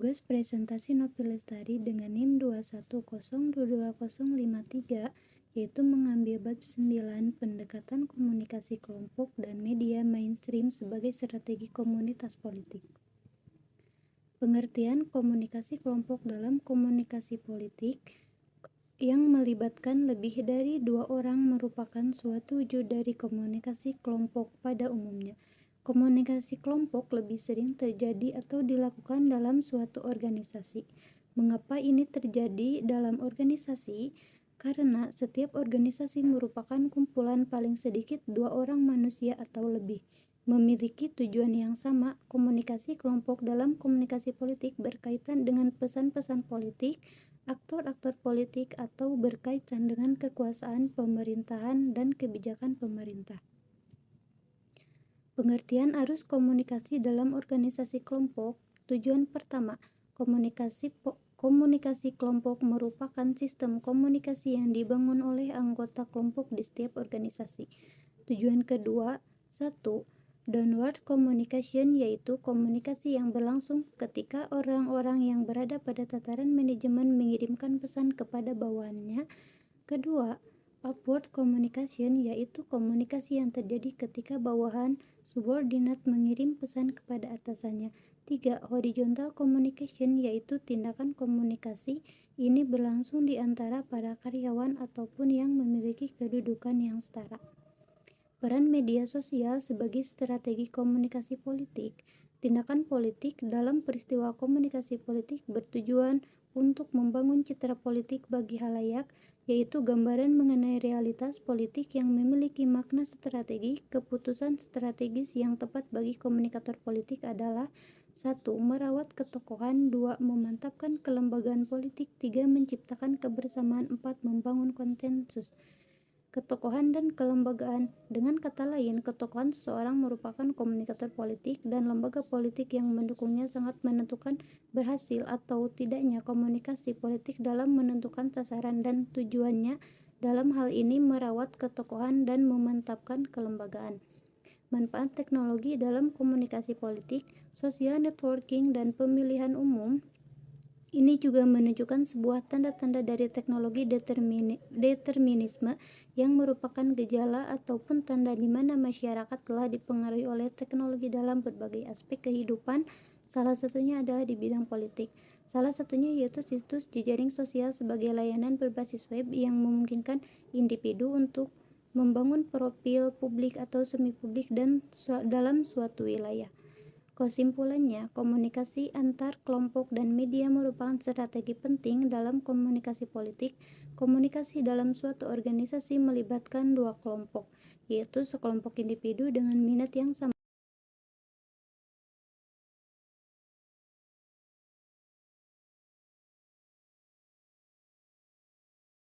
Tugas presentasi Novi Lestari dengan NIM 210222053 yaitu mengambil bab 9 pendekatan komunikasi kelompok dan media mainstream sebagai strategi komunitas politik. Pengertian komunikasi kelompok dalam komunikasi politik yang melibatkan lebih dari dua orang merupakan suatu wujud dari komunikasi kelompok pada umumnya. Komunikasi kelompok lebih sering terjadi atau dilakukan dalam suatu organisasi. Mengapa ini terjadi dalam organisasi? Karena setiap organisasi merupakan kumpulan paling sedikit dua orang manusia atau lebih, memiliki tujuan yang sama. Komunikasi kelompok dalam komunikasi politik berkaitan dengan pesan-pesan politik, aktor-aktor politik, atau berkaitan dengan kekuasaan pemerintahan dan kebijakan pemerintah. Pengertian arus komunikasi dalam organisasi kelompok. Tujuan pertama, komunikasi kelompok merupakan sistem komunikasi yang dibangun oleh anggota kelompok di setiap organisasi. Tujuan kedua, 1. Downward communication, yaitu komunikasi yang berlangsung ketika orang-orang yang berada pada tataran manajemen mengirimkan pesan kepada bawahannya. Kedua, upward communication, yaitu komunikasi yang terjadi ketika bawahan subordinat mengirim pesan kepada atasannya. 3. Horizontal communication, yaitu tindakan komunikasi ini berlangsung di antara para karyawan ataupun yang memiliki kedudukan yang setara. Peran media sosial sebagai strategi komunikasi politik. Tindakan politik dalam peristiwa komunikasi politik bertujuan untuk membangun citra politik bagi halayak, yaitu gambaran mengenai realitas politik yang memiliki makna strategi. Keputusan strategis yang tepat bagi komunikator politik adalah 1. Merawat ketokohan, 2. Memantapkan kelembagaan politik, 3. Menciptakan kebersamaan, 4. Membangun konsensus. Ketokohan dan kelembagaan. Dengan kata lain, ketokohan seseorang merupakan komunikator politik dan lembaga politik yang mendukungnya sangat menentukan berhasil atau tidaknya komunikasi politik dalam menentukan sasaran dan tujuannya. Dalam hal ini merawat ketokohan dan memantapkan kelembagaan. Manfaat teknologi dalam komunikasi politik, social networking, dan pemilihan umum. Ini juga menunjukkan sebuah tanda-tanda dari teknologi determinisme yang merupakan gejala ataupun tanda di mana masyarakat telah dipengaruhi oleh teknologi dalam berbagai aspek kehidupan. Salah satunya adalah di bidang politik. Salah satunya yaitu situs jejaring sosial sebagai layanan berbasis web yang memungkinkan individu untuk membangun profil publik atau semi-publik dan dalam suatu wilayah. Kesimpulannya, komunikasi antar kelompok dan media merupakan strategi penting dalam komunikasi politik. Komunikasi dalam suatu organisasi melibatkan dua kelompok, yaitu sekelompok individu dengan minat yang sama